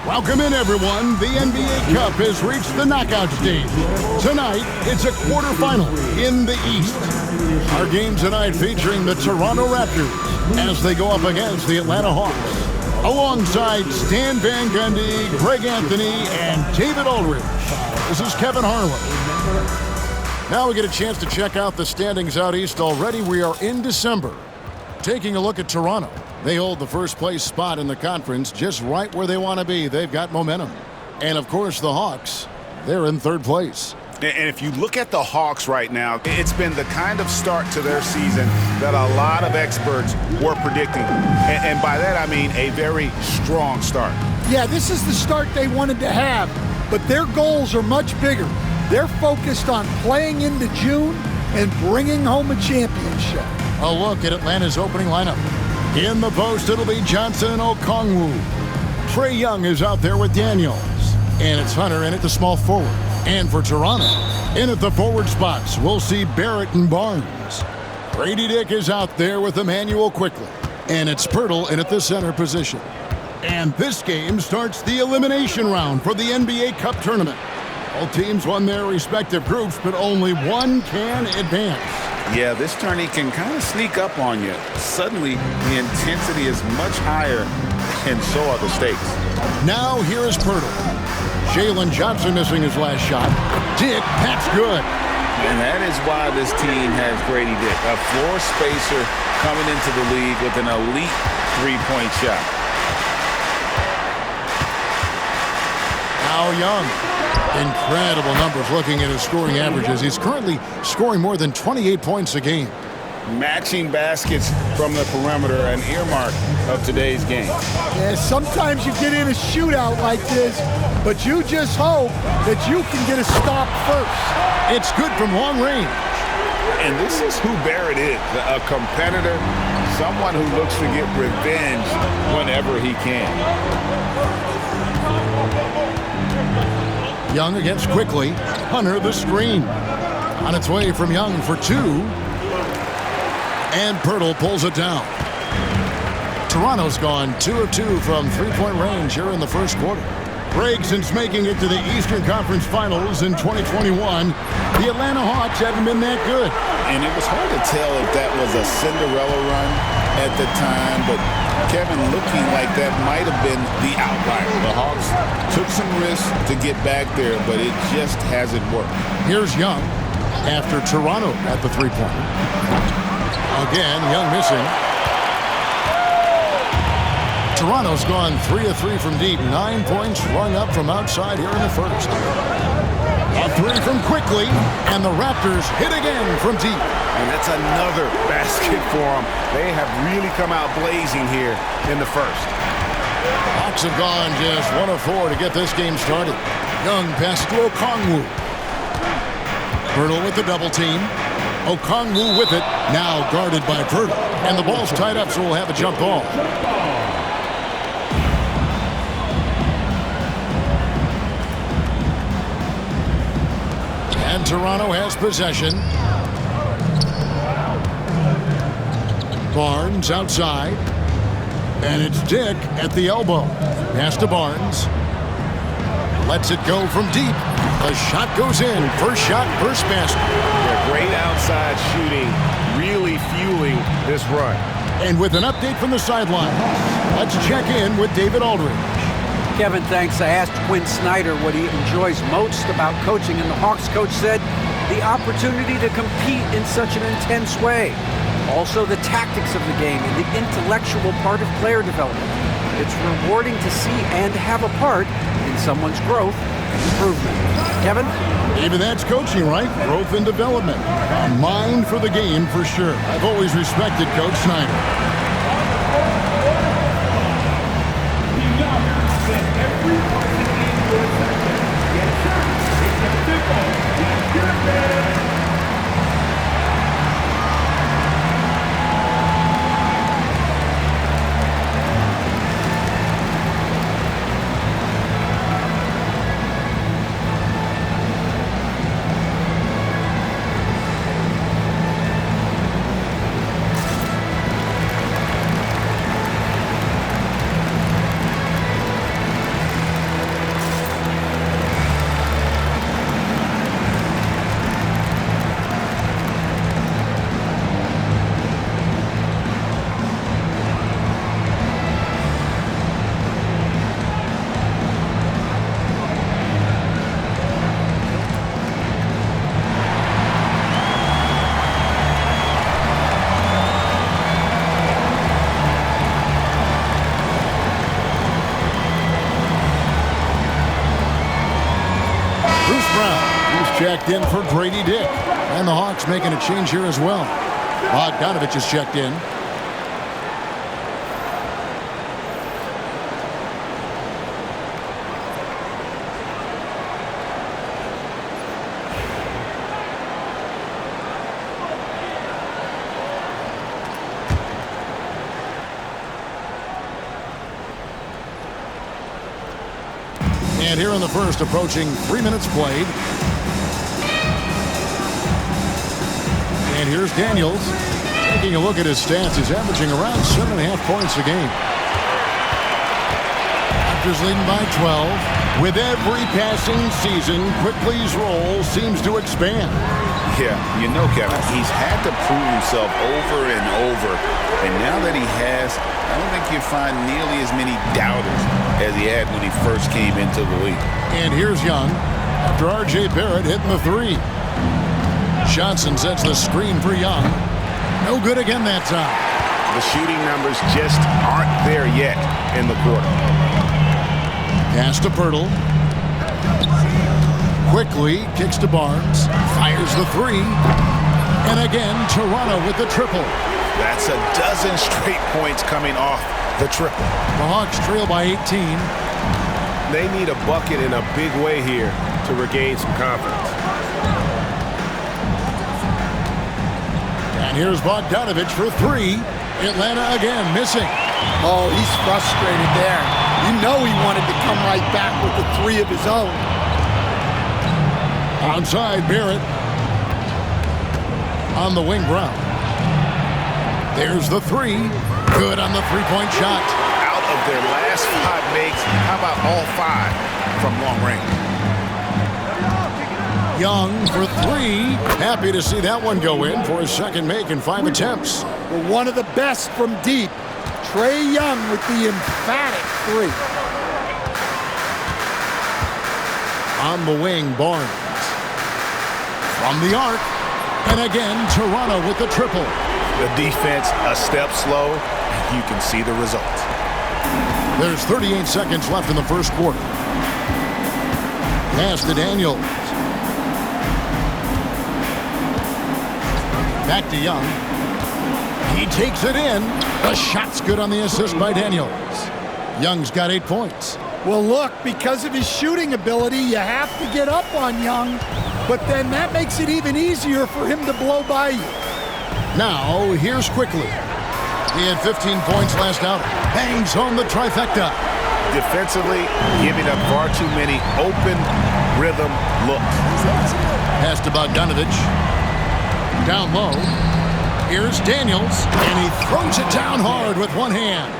Welcome in, everyone. The NBA Cup has reached the knockout stage. Tonight, it's a quarterfinal in the East. Our game tonight featuring the Toronto Raptors as they go up against the Atlanta Hawks. Alongside Stan Van Gundy, Greg Anthony, and David Aldridge. This is Kevin Harlan. Now we get a chance to check out the standings out East already. We are in December. Taking a look at Toronto. They hold the first place spot in the conference just right where they want to be. They've got momentum. And, of course, the Hawks, they're in third place. And if you look at the Hawks right now, it's been the kind of start to their season that a lot of experts were predicting. And by that, I mean a very strong start. Yeah, this is the start they wanted to have, but their goals are much bigger. They're focused on playing into June and bringing home a championship. A look at Atlanta's opening lineup. In the post, it'll be Johnson and Okongwu. Trae Young is out there with Daniels. And it's Hunter in at the small forward. And for Toronto, in at the forward spots, we'll see Barrett and Barnes. Grady Dick is out there with Emmanuel Quickly. And it's Pirtle in at the center position. And this game starts the elimination round for the NBA Cup tournament. All teams won their respective groups, but only one can advance. Yeah, this tourney can kind of sneak up on you. Suddenly, the intensity is much higher, and so are the stakes. Now, here is Pirtle. Jalen Johnson missing his last shot. Dick, that's good. And that is why this team has Grady Dick, a floor spacer coming into the league with an elite three-point shot. Now Young. Incredible numbers looking at his scoring averages. He's currently scoring more than 28 points a game. Matching baskets from the perimeter, an earmark of today's game. Yeah, sometimes you get in a shootout like this, but you just hope that you can get a stop first. It's good from long range. And this is who Barrett is, a competitor, someone who looks to get revenge whenever he can. Young against Quickly. Hunter the screen. On its way from Young for two. And Pirtle pulls it down. Toronto's gone 2 of 2 from three-point range here in the first quarter. Greg, since making it to the Eastern Conference Finals in 2021, the Atlanta Hawks haven't been that good. And it was hard to tell if that was a Cinderella run at the time, but Kevin, looking like that might have been the outlier. The Hawks took some risks to get back there, but it just hasn't worked. Here's Young after Toronto at the three-point. Again, Young missing. Toronto's gone 3 of 3 from deep. 9 points rung up from outside here in the first. A three from Quickly, and the Raptors hit again from deep. And that's another basket for them. They have really come out blazing here in the first. Hawks have gone just 1 of 4 to get this game started. Young passes to Okongwu. Pirtle with the double team. Okongwu with it, now guarded by Pirtle. And the ball's tied up, so we'll have a jump ball. And Toronto has possession. Barnes outside. And it's Dick at the elbow. Pass to Barnes. Lets it go from deep. The shot goes in. First shot, first basket. Yeah, great outside shooting, really fueling this run. And with an update from the sideline, let's check in with David Aldridge. Kevin, thanks. I asked Quinn Snyder what he enjoys most about coaching, and the Hawks coach said the opportunity to compete in such an intense way. Also, the tactics of the game and the intellectual part of player development. It's rewarding to see and have a part in someone's growth and improvement. Kevin? Even that's coaching, right? Growth and development. A mind for the game, for sure. I've always respected Coach Snyder. checked in for Grady Dick. And the Hawks making a change here as well. Bogdanovich is checked in. And here in the first, approaching 3 minutes played. And here's Daniels. Taking a look at his stats, he's averaging around 7.5 points a game. Raptors leading by 12. With every passing season, Quickly's role seems to expand. Yeah, you know, Kevin, he's had to prove himself over and over. And now that he has, I don't think you'll find nearly as many doubters as he had when he first came into the league. And here's Young after R.J. Barrett hitting the three. Johnson sets the screen for Young. No good again that time. The shooting numbers just aren't there yet in the quarter. Pass to Pirtle. Quickly kicks to Barnes. Fires the three. And again, Toronto with the triple. That's a dozen straight points coming off the triple. The Hawks trail by 18. They need a bucket in a big way here to regain some confidence. And here's Bogdanovich for three. Atlanta again missing. Oh, he's frustrated there. You know he wanted to come right back with the three of his own. Outside Barrett. On the wing, Brown. There's the three. Good on the three-point shot. Out of their last 5 makes, how about all 5 from long range? Young for three. Happy to see that one go in for his second make in 5 attempts. Well, one of the best from deep. Trae Young with the emphatic three. On the wing, Barnes. From the arc. And again, Toronto with the triple. The defense a step slow. You can see the result. There's 38 seconds left in the first quarter. Pass to Daniels. Back to Young. He takes it in. The shot's good on the assist by Daniels. Young's got 8 points. Well, look, because of his shooting ability, you have to get up on Young, but then that makes it even easier for him to blow by you. Now, here's Quickly. He had 15 points last outing. Bangs home the trifecta. Defensively, giving up far too many open rhythm looks. Pass to Bogdanovich. Down low. Here's Daniels, and he throws it down hard with one hand.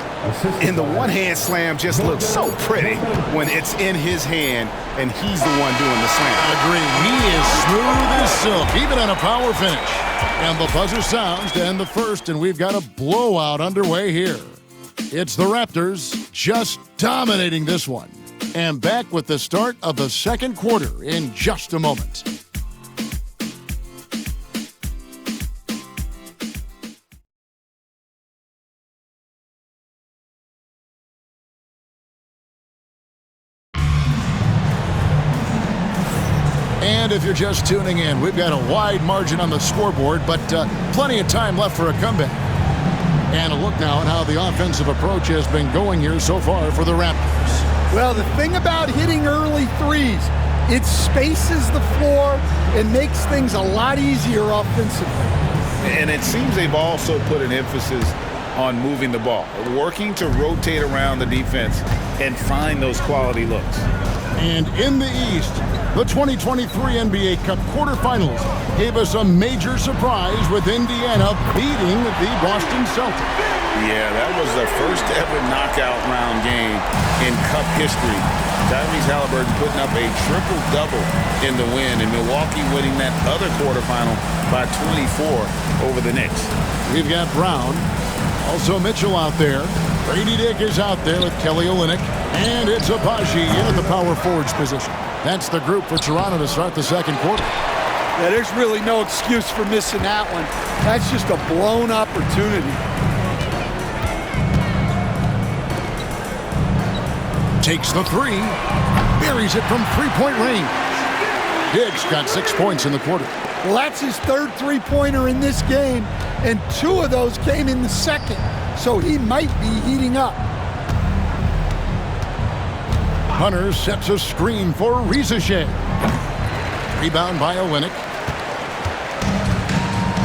And the one-hand slam just looks so pretty when it's in his hand and he's the one doing the slam. Agree. He is smooth as silk, even on a power finish. And the buzzer sounds to end the first, and we've got a blowout underway here. It's the Raptors just dominating this one. And back with the start of the second quarter in just a moment. And if you're just tuning in, we've got a wide margin on the scoreboard, but plenty of time left for a comeback. And a look now at how the offensive approach has been going here so far for the Raptors. Well, the thing about hitting early threes, it spaces the floor and makes things a lot easier offensively. And it seems they've also put an emphasis on moving the ball, working to rotate around the defense and find those quality looks. And in the East, the 2023 NBA Cup quarterfinals gave us a major surprise with Indiana beating the Boston Celtics. Yeah, that was the first ever knockout round game in Cup history. Tyrese Halliburton putting up a triple-double in the win, and Milwaukee winning that other quarterfinal by 24 over the Knicks. We've got Brown, also Mitchell out there. Grady Dick is out there with Kelly Olynyk, and it's Abaji in at the power forwards position. That's the group for Toronto to start the second quarter. Yeah, there's really no excuse for missing that one. That's just a blown opportunity. Takes the three, buries it from three-point range. Diggs got 6 points in the quarter. Well, that's his third three-pointer in this game, and 2 of those came in the second, so he might be heating up. Hunter sets a screen for Rizachet. Rebound by Olynyk.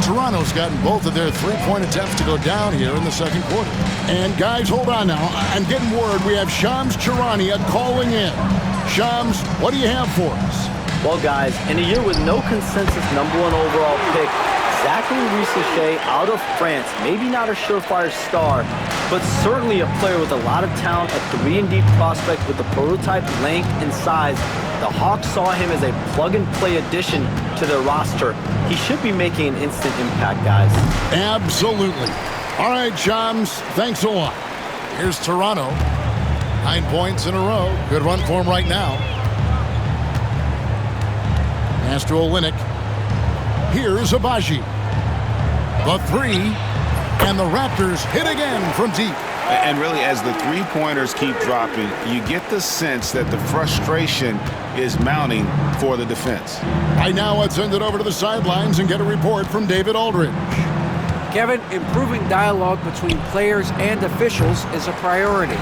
Toronto's gotten both of their three-point attempts to go down here in the second quarter. And guys, hold on now. I'm getting word we have Shams Charania calling in. Shams, what do you have for us? Well, guys, in a year with no consensus #1 overall pick, Zachary Rizachet out of France, maybe not a surefire star, but certainly a player with a lot of talent, a 3-and-D prospect with the prototype length and size. The Hawks saw him as a plug-and-play addition to their roster. He should be making an instant impact, guys. Absolutely. All right, Shams, thanks a lot. Here's Toronto. 9 points in a row. Good run for him right now. Pass to Olynyk. Here's Abaji. The 3, and the Raptors hit again from deep. And really, as the three-pointers keep dropping, you get the sense that the frustration is mounting for the defense. Right now, let's send it over to the sidelines and get a report from David Aldridge. Kevin, improving dialogue between players and officials is a priority.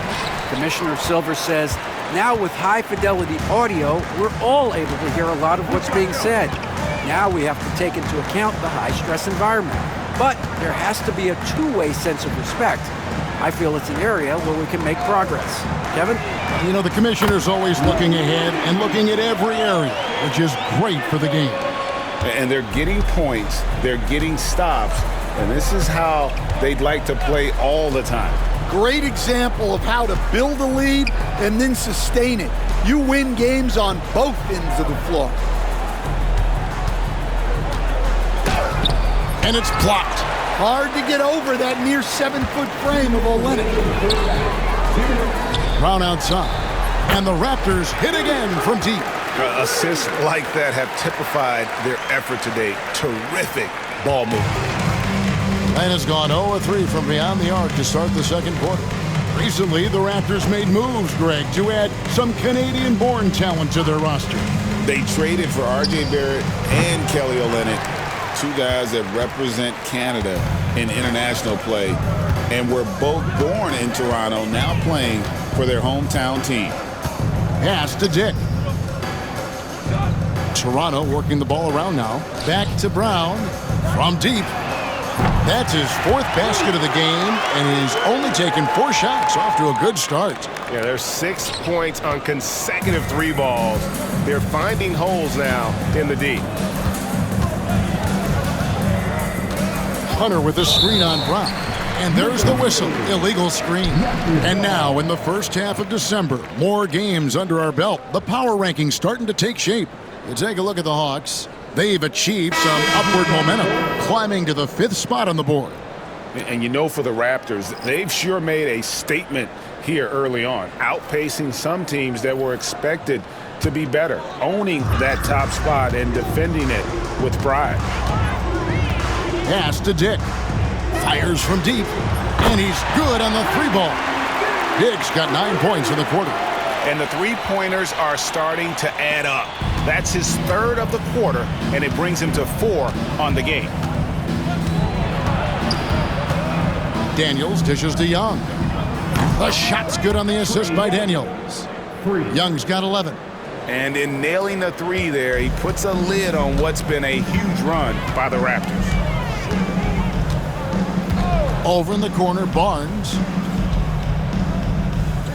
Commissioner Silver says, now with high-fidelity audio, we're all able to hear a lot of what's being said. Now we have to take into account the high-stress environment. But there has to be a two-way sense of respect. I feel it's an area where we can make progress. Kevin? You know, the commissioner's always looking ahead and looking at every area, which is great for the game. And they're getting points, they're getting stops, and this is how they'd like to play all the time. Great example of how to build a lead and then sustain it. You win games on both ends of the floor. And it's blocked. Hard to get over that near 7-foot frame of Olynyk. Brown outside. And the Raptors hit again from deep. Assists like that have typified their effort today. Terrific ball movement. And has gone 0-3 from beyond the arc to start the second quarter. Recently, the Raptors made moves, Greg, to add some Canadian-born talent to their roster. They traded for R.J. Barrett and Kelly Olynyk, 2 guys that represent Canada in international play, and were both born in Toronto, now playing for their hometown team. Pass to Dick. Toronto working the ball around now. Back to Brown from deep. That's his 4th basket of the game, and he's only taken 4 shots. Off to a good start. Yeah, there's 6 points on consecutive 3 balls. They're finding holes now in the D. Hunter with a screen on Brown. And there's the whistle. Illegal screen. And now, in the first half of December, more games under our belt. The power rankings starting to take shape. You take a look at the Hawks. They've achieved some upward momentum, climbing to the 5th spot on the board. And you know, for the Raptors, they've sure made a statement here early on, outpacing some teams that were expected to be better, owning that top spot and defending it with pride. Pass to Dick. Fires from deep. And he's good on the 3-ball. Dick's got 9 points in the quarter. And the 3-pointers are starting to add up. That's his 3rd of the quarter, and it brings him to 4 on the game. Daniels dishes to Young. The shot's good on the assist by Daniels. Young's got 11. And in nailing the 3 there, he puts a lid on what's been a huge run by the Raptors. Over in the corner, Barnes.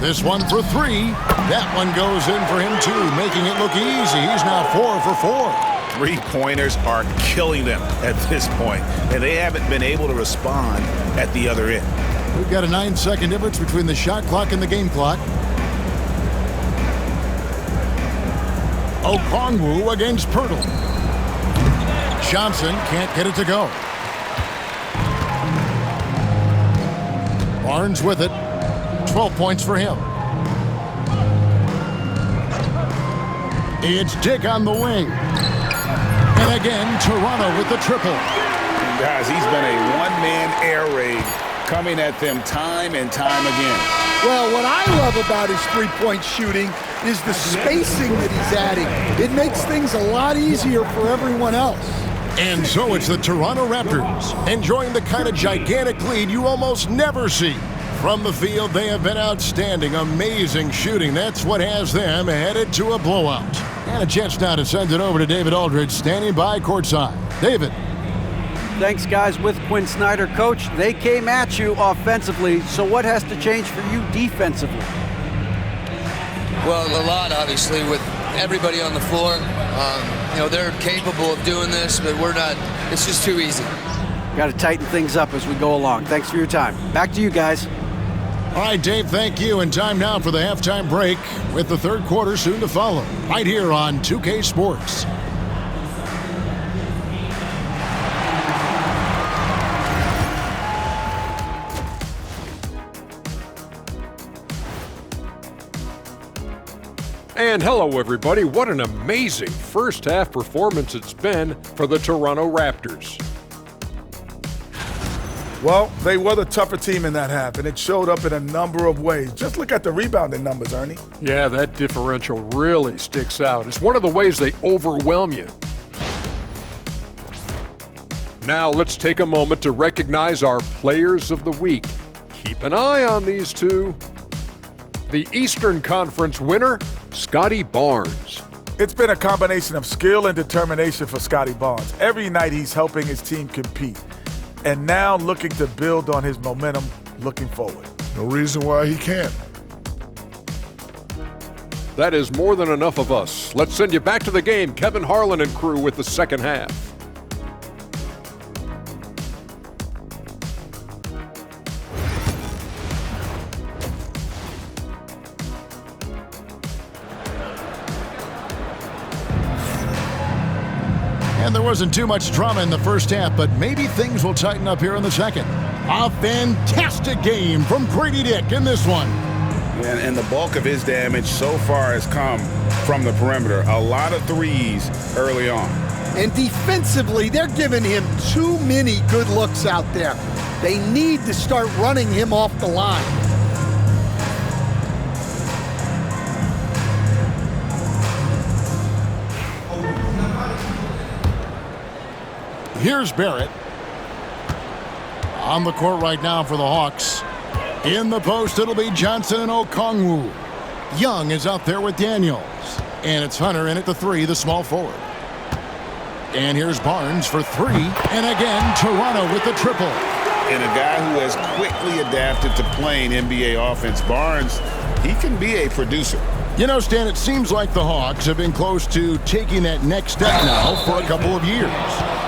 This one for 3. That one goes in for him, too, making it look easy. He's now 4 for 4. 3-pointers are killing them at this point, and they haven't been able to respond at the other end. We've got a 9-second difference between the shot clock and the game clock. Okongwu against Pirtle. Johnson can't get it to go. Barnes with it. 12 points for him. It's Dick on the wing. And again, Toronto with the triple. And guys, he's been a one-man air raid coming at them time and time again. Well, what I love about his three-point shooting is the spacing that he's adding. It makes things a lot easier for everyone else. And so it's the Toronto Raptors enjoying the kind of gigantic lead you almost never see. From the field, they have been outstanding, amazing shooting. That's what has them headed to a blowout. And a chance now to send it over to David Aldridge, standing by courtside. David. Thanks, guys. With Quinn Snyder, Coach, they came at you offensively, so what has to change for you defensively? Well, a lot, obviously, with everybody on the floor. They're capable of doing this, but we're not. It's just too easy. Got to tighten things up as we go along. Thanks for your time. Back to you guys. All right, Dave, thank you. And time now for the halftime break with the third quarter soon to follow. Right here on 2K Sports. And hello, everybody. What an amazing first half performance it's been for the Toronto Raptors. Well, they were the tougher team in that half, and it showed up in a number of ways. Just look at the rebounding numbers, Ernie. Yeah, that differential really sticks out. It's one of the ways they overwhelm you. Now let's take a moment to recognize our Players of the Week. Keep an eye on these two. The Eastern Conference winner, Scotty Barnes. It's been a combination of skill and determination for Scotty Barnes. Every night he's helping his team compete. And now looking to build on his momentum looking forward. No reason why he can't. That is more than enough of us. Let's send you back to the game. Kevin Harlan and crew with the second half. And there wasn't too much drama in the first half, but maybe things will tighten up here in the second. A fantastic game from Grady Dick in this one. And the bulk of his damage so far has come from the perimeter. A lot of threes early on. And defensively, they're giving him too many good looks out there. They need to start running him off the line. Here's Barrett. On the court right now for the Hawks. In the post, it'll be Johnson and Okongwu. Young is out there with Daniels. And it's Hunter in at the three, the small forward. And here's Barnes for three. And again, Toronto with the triple. And a guy who has quickly adapted to playing NBA offense, Barnes, he can be a producer. You know, Stan, it seems like the Hawks have been close to taking that next step now for a couple of years.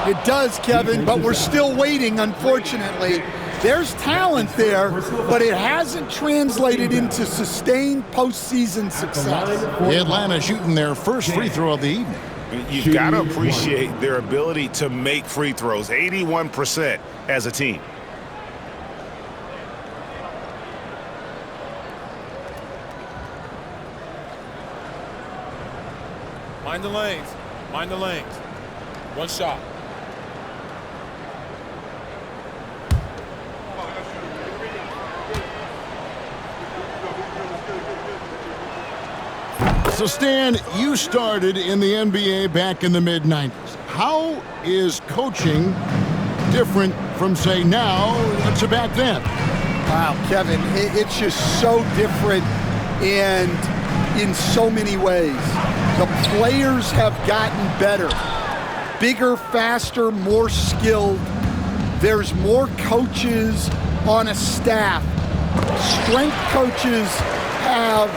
It does, Kevin, but we're still waiting, unfortunately. There's talent there, but it hasn't translated into sustained postseason success. Atlanta shooting their first free throw of the evening. You've got to appreciate their ability to make free throws, 81% as a team. Mind the lanes. Mind the lanes. One shot. So, Stan, you started in the NBA back in the mid-90s. How is coaching different from, say, now to back then? Wow, Kevin, it's just so different and in so many ways. The players have gotten better, bigger, faster, more skilled. There's more coaches on a staff. Strength coaches have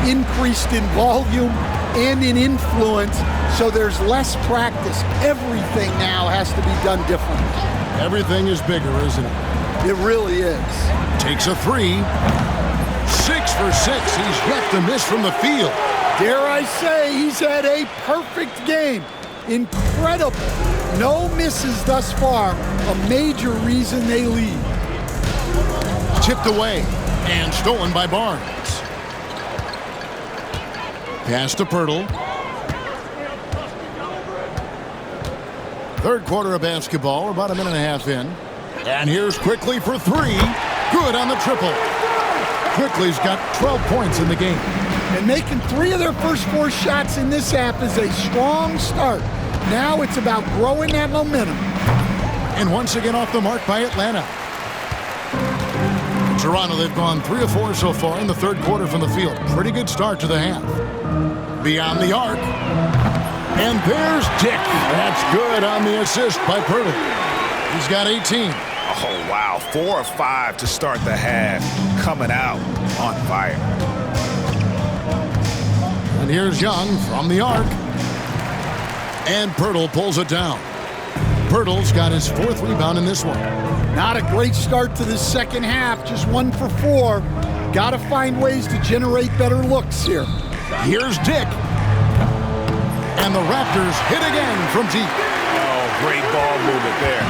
increased in volume and in influence, so there's less practice. Everything now has to be done differently. Everything is bigger, isn't it? It really is. Takes a three. 6 for 6. He's yet to miss from the field. Dare I say, he's had a perfect game. Incredible. No misses thus far. A major reason they lead. Tipped away and stolen by Barnes. Pass to Pirtle. Third quarter of basketball. We're about a minute and a half in. And here's Quickly for three. Good on the triple. Quickly's got 12 points in the game. And making 3 of their first 4 shots in this half is a strong start. Now it's about growing that momentum. And once again off the mark by Atlanta. Toronto, they've gone 3 of 4 so far in the third quarter from the field. Pretty good start to the half. Beyond the arc. And there's Dick. That's good on the assist by Purtle. He's got 18. Oh, wow. 4 of 5 to start the half. Coming out on fire. And here's Young from the arc. And Purtle pulls it down. Purtle's got his 4th rebound in this one. Not a great start to the second half. Just 1 for 4. Got to find ways to generate better looks here. Here's Dick. And the Raptors hit again from deep. Oh, great ball movement there.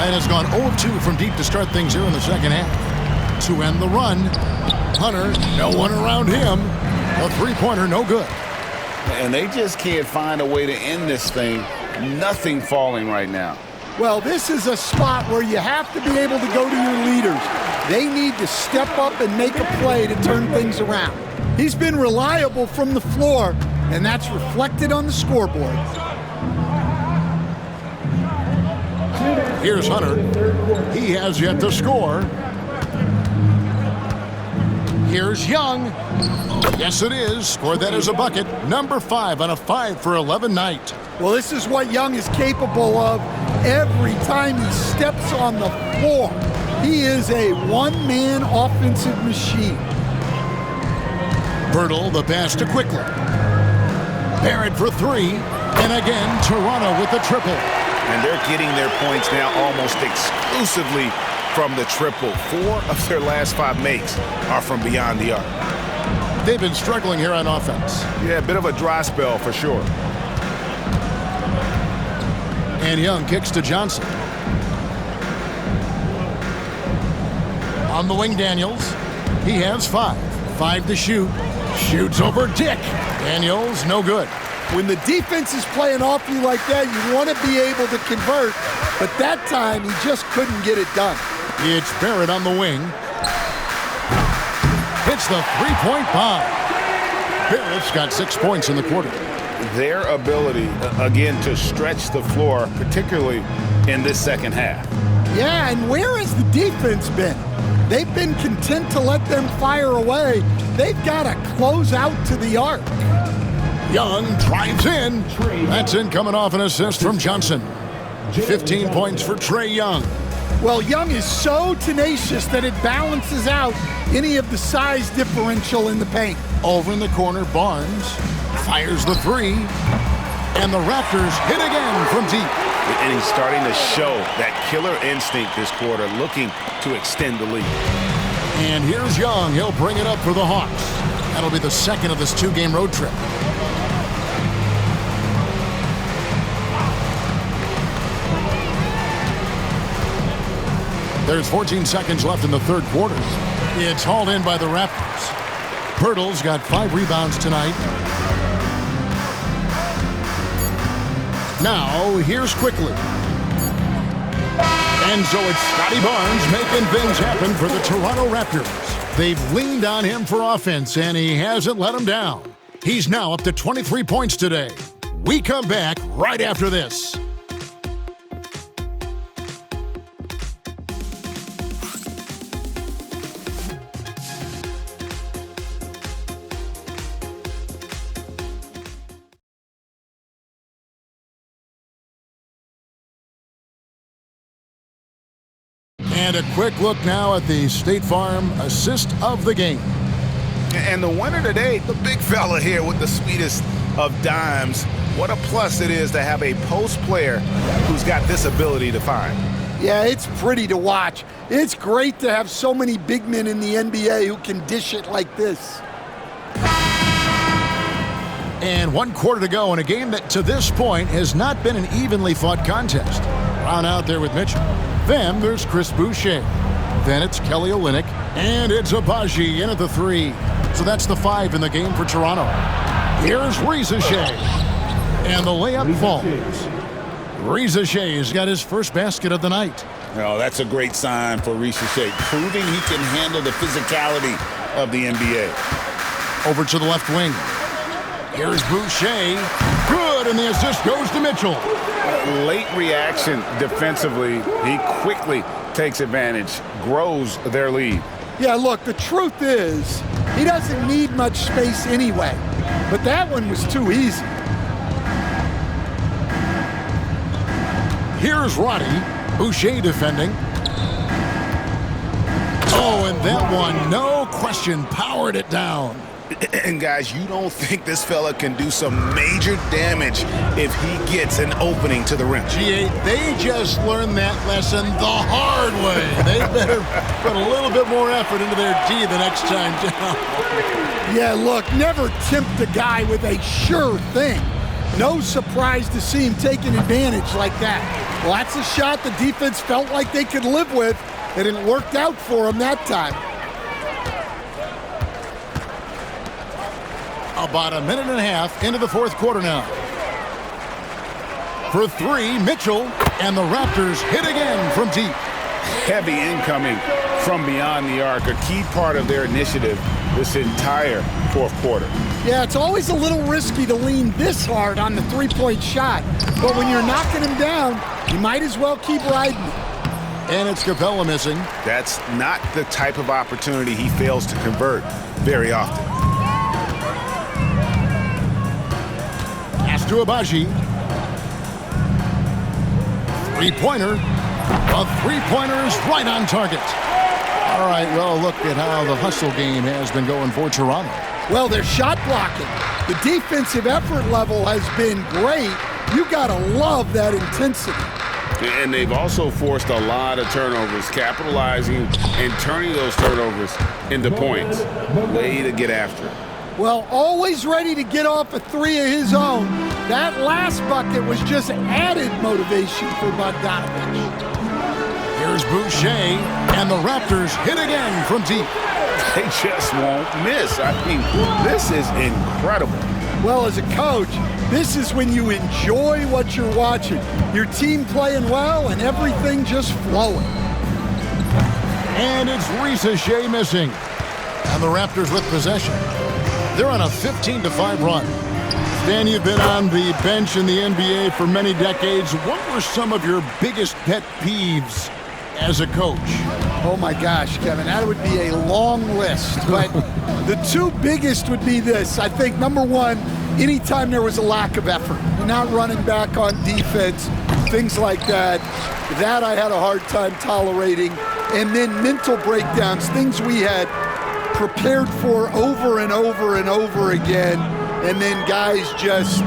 And has gone 0 of 2 from deep to start things here in the second half. To end the run, Hunter, no one around him. A 3-pointer, no good. And they just can't find a way to end this thing. Nothing falling right now. Well, this is a spot where you have to be able to go to your leaders. They need to step up and make a play to turn things around. He's been reliable from the floor, and that's reflected on the scoreboard. Here's Hunter. He has yet to score. Here's Young. Yes, it is. Scored that as a bucket. Number 5 on a 5 for 11 night. Well, this is what Young is capable of every time he steps on the floor. He is a one-man offensive machine. Purtle, the pass to Quickly. Barrett for 3. And again, Toronto with the triple. And they're getting their points now almost exclusively from the triple. 4 of their last 5 makes are from beyond the arc. They've been struggling here on offense. Yeah, a bit of a dry spell for sure. And Young kicks to Johnson. On the wing, Daniels. He has 5. 5 to shoot. Shoots over Dick. Daniels, no good. When the defense is playing off you like that, you want to be able to convert. But that time, he just couldn't get it done. It's Barrett on the wing. Hits the 3-point bomb. Barrett's got 6 points in the quarter. Their ability, again, to stretch the floor, particularly in this second half. Yeah, and where has the defense been? They've been content to let them fire away. They've got to close out to the arc. Young drives in. That's in coming off an assist from Johnson. 15 points for Trae Young. Well, Young is so tenacious that it balances out any of the size differential in the paint. Over in the corner, Barnes fires the 3. And the Raptors hit again from deep. And he's starting to show that killer instinct this quarter, looking to extend the lead. And here's Young. He'll bring it up for the Hawks. That'll be the second of this 2-game road trip. There's 14 seconds left in the third quarter. It's hauled in by the Raptors. Purtle's got 5 rebounds tonight. Now, here's Quickly. And so it's Scotty Barnes making things happen for the Toronto Raptors. They've leaned on him for offense, and he hasn't let them down. He's now up to 23 points today. We come back right after this. And a quick look now at the State Farm assist of the game. And the winner today, the big fella here with the sweetest of dimes. What a plus it is to have a post player who's got this ability to find. Yeah, it's pretty to watch. It's great to have so many big men in the NBA who can dish it like this. And 1 quarter to go in a game that to this point has not been an evenly fought contest. Brown out there with Mitchell. Then there's Chris Boucher. Then it's Kelly Olynyk. And it's Abaji in at the 3. So that's the 5 in the game for Toronto. Here's Risache. And the layup falls. Risache's got his first basket of the night. Oh, that's a great sign for Risache, proving he can handle the physicality of the NBA. Over to the left wing. Here's Boucher. Good, and the assist goes to Mitchell. Late reaction defensively. He quickly takes advantage, grows their lead. Yeah, look, the truth is, he doesn't need much space anyway. But that one was too easy. Here's Roddy. Boucher defending. Oh, and that one, no question, powered it down. And guys, you don't think this fella can do some major damage if he gets an opening to the rim. G8, they just learned that lesson the hard way. They better put a little bit more effort into their D the next time down. Yeah, look, never tempt a guy with a sure thing. No surprise to see him taking advantage like that. Well, that's a shot the defense felt like they could live with, and it worked out for him that time. About a minute and a half into the fourth quarter now. For three, Mitchell, and the Raptors hit again from deep. Heavy incoming from beyond the arc, a key part of their initiative this entire fourth quarter. Yeah, it's always a little risky to lean this hard on the three-point shot, but when you're knocking him down, you might as well keep riding it. And it's Capella missing. That's not the type of opportunity he fails to convert very often. Pass to Abaji. Three-pointer. A three-pointer is right on target. All right, well, look at how the hustle game has been going for Toronto. Well, they're shot blocking. The defensive effort level has been great. You got to love that intensity. And they've also forced a lot of turnovers, capitalizing and turning those turnovers into points. Way to get after it. Well, always ready to get off a three of his own. That last bucket was just added motivation for Bogdanovich. Here's Boucher, and the Raptors hit again from deep. They just won't miss. I mean, this is incredible. Well, as a coach, this is when you enjoy what you're watching. Your team playing well and everything just flowing. And it's Shea missing. And the Raptors with possession. They're on a 15-5 run. Stan, you've been on the bench in the NBA for many decades. What were some of your biggest pet peeves as a coach? Oh my gosh, Kevin, that would be a long list. But the two biggest would be this. I think, number one, anytime there was a lack of effort, you're not running back on defense, things like that. That I had a hard time tolerating. And then mental breakdowns, things we had prepared for over and over and over again, and then guys just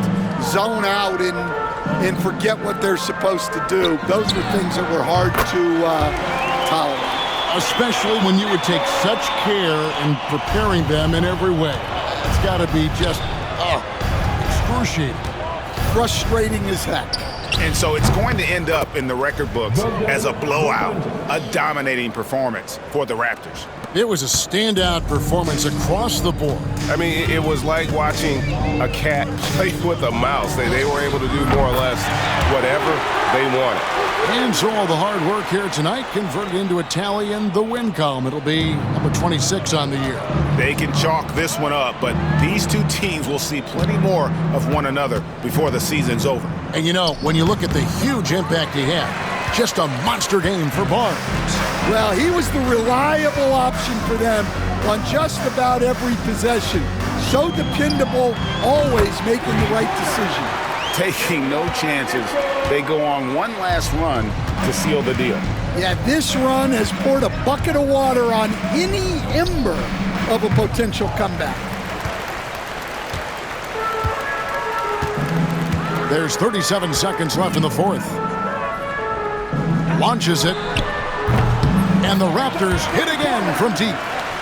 zone out and forget what they're supposed to do. Those were things that were hard to tolerate. Especially when you would take such care in preparing them in every way. It's got to be just excruciating. Frustrating as heck. And so it's going to end up in the record books as a blowout, a dominating performance for the Raptors. It was a standout performance across the board. I mean, it was like watching a cat play with a mouse. They were able to do more or less whatever they wanted. And so all the hard work here tonight converted into a tally in the win column. It'll be number 26 on the year. They can chalk this one up, but these two teams will see plenty more of one another before the season's over. And you know, when you look at the huge impact he had, just a monster game for Barnes. Well, he was the reliable option for them on just about every possession. So dependable, always making the right decision. Taking no chances, they go on one last run to seal the deal. Yeah, this run has poured a bucket of water on any ember of a potential comeback. There's 37 seconds left in the fourth. Launches it. And the Raptors hit again from deep.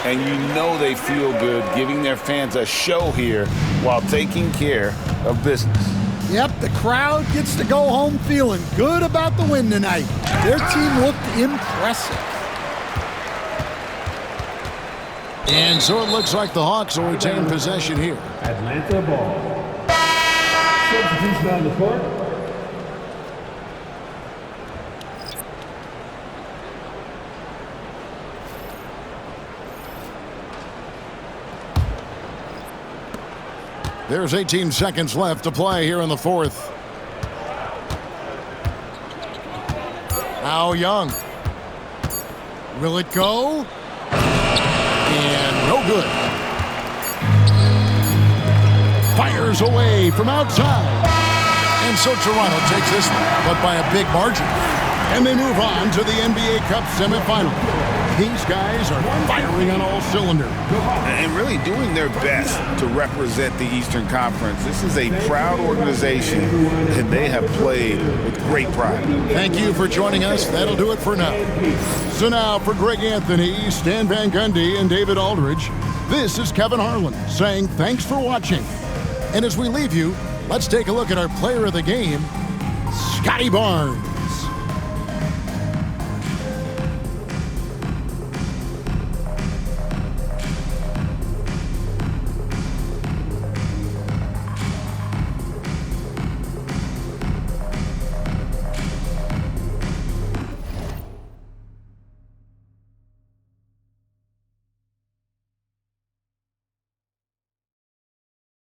And you know they feel good giving their fans a show here while taking care of business. Yep, the crowd gets to go home feeling good about the win tonight. Their team looked impressive. And so it looks like the Hawks will retain possession here. Atlanta ball. Substitution on the court. There's 18 seconds left to play here in the fourth. Now Young. Will it go? And no good. Fires away from outside. And so Toronto takes this one, but by a big margin. And they move on to the NBA Cup semifinal. These guys are firing on all cylinders. And really doing their best to represent the Eastern Conference. This is a proud organization, and they have played with great pride. Thank you for joining us. That'll do it for now. So now for Greg Anthony, Stan Van Gundy, and David Aldridge, this is Kevin Harlan saying thanks for watching. And as we leave you, let's take a look at our player of the game, Scotty Barnes.